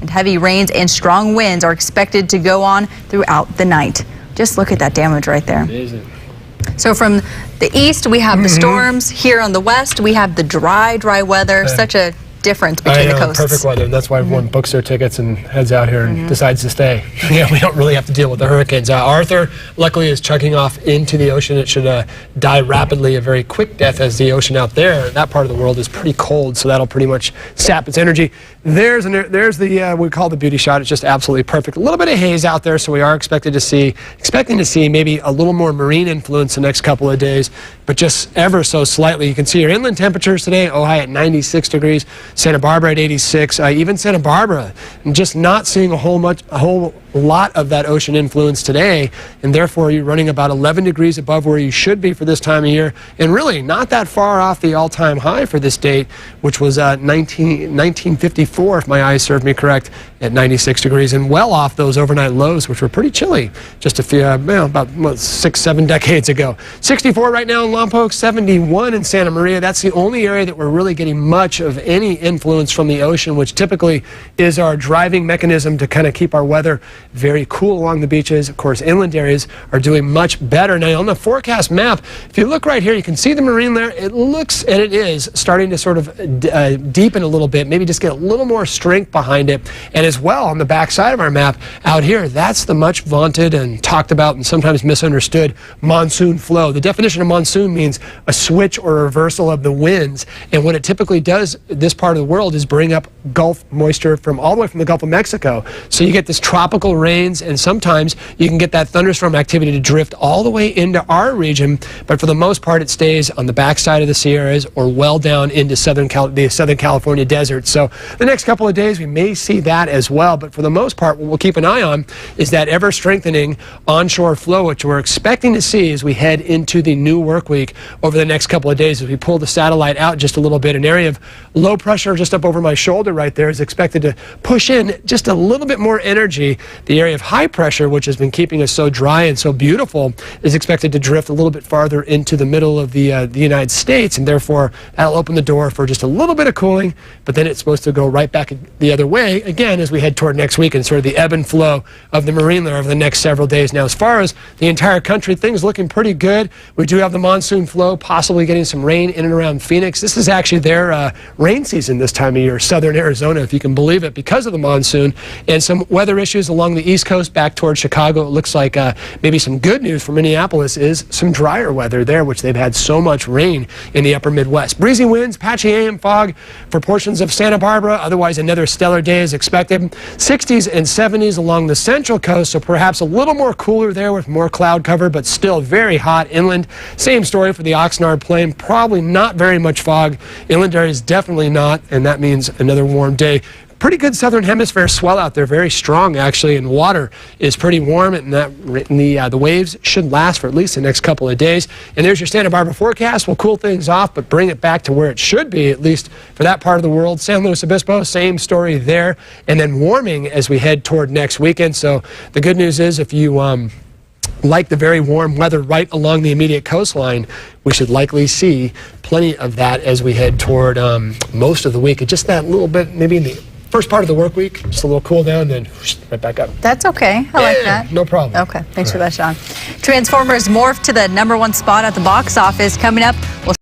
and heavy rains and strong winds are expected to go on throughout the night. Just look at that damage right there. Amazing. So from the east, we have the storms. Here on the west, we have the dry weather. Such a difference between the coasts. Perfect weather. And that's why everyone books their tickets and heads out here and decides to stay. Yeah, we don't really have to deal with the hurricanes. Arthur, luckily, is chugging off into the ocean. It should die rapidly, a very quick death, as the ocean out there, that part of the world, is pretty cold, so that'll pretty much sap its energy. There's the we call the beauty shot. It's just absolutely perfect. A little bit of haze out there, so we are expecting to see maybe a little more marine influence the next couple of days, but just ever so slightly. You can see your inland temperatures today: Ojai at 96 degrees, Santa Barbara at 86, even Santa Barbara, and just not seeing a whole lot of that ocean influence today, and therefore you're running about 11 degrees above where you should be for this time of year, and really not that far off the all-time high for this date, which was 1954, if my eyes serve me correct, at 96 degrees, and well off those overnight lows, which were pretty chilly just a few, about 6-7 decades ago. 64 right now in Lompoc, 71 in Santa Maria. That's the only area that we're really getting much of any influence from the ocean, which typically is our driving mechanism to kind of keep our weather very cool along the beaches. Of course, inland areas are doing much better. Now, on the forecast map, if you look right here, you can see the marine layer. It looks, and it is, starting to sort of deepen a little bit, maybe just get a little more strength behind it. And as well, on the back side of our map out here, that's the much vaunted and talked about and sometimes misunderstood monsoon flow. The definition of monsoon means a switch or a reversal of the winds. And what it typically does, this part of the world, is bring up Gulf moisture from all the way from the Gulf of Mexico. So you get this tropical rains, and sometimes you can get that thunderstorm activity to drift all the way into our region, but for the most part it stays on the backside of the Sierras or well down into the Southern California desert. So the next couple of days we may see that as well, but for the most part what we'll keep an eye on is that ever strengthening onshore flow, which we're expecting to see as we head into the new work week over the next couple of days. As we pull the satellite out just a little bit, an area of low pressure just up over my shoulder right there is expected to push in just a little bit more energy. The area of high pressure, which has been keeping us so dry and so beautiful, is expected to drift a little bit farther into the middle of the United States, and therefore that'll open the door for just a little bit of cooling, but then it's supposed to go right back the other way again as we head toward next week, and sort of the ebb and flow of the marine layer over the next several days. Now, as far as the entire country, things looking pretty good. We do have the monsoon flow, possibly getting some rain in and around Phoenix. This is actually their rain season this time of year, southern Arizona, if you can believe it, because of the monsoon, and some weather issues along the East Coast back towards Chicago. It looks like maybe some good news for Minneapolis is some drier weather there, which they've had so much rain in the upper Midwest. Breezy winds, patchy AM fog for portions of Santa Barbara. Otherwise, another stellar day is expected. 60s and 70s along the central coast, so perhaps a little more cooler there with more cloud cover, but still very hot inland. Same story for the Oxnard Plain. Probably not very much fog. Inland areas definitely not, and that means another warm day. Pretty good southern hemisphere swell out there, very strong actually, and water is pretty warm, and the waves should last for at least the next couple of days. And there's your Santa Barbara forecast. We'll cool things off, but bring it back to where it should be, at least for that part of the world. San Luis Obispo, same story there, and then warming as we head toward next weekend. So the good news is, if you like the very warm weather right along the immediate coastline, we should likely see plenty of that as we head toward most of the week. Just that little bit, maybe in the first part of the work week, just a little cool down, then right back up. That's okay. I like that. No problem. Okay, thanks for that, Sean. Transformers morph to the #1 spot at the box office. Coming up, we'll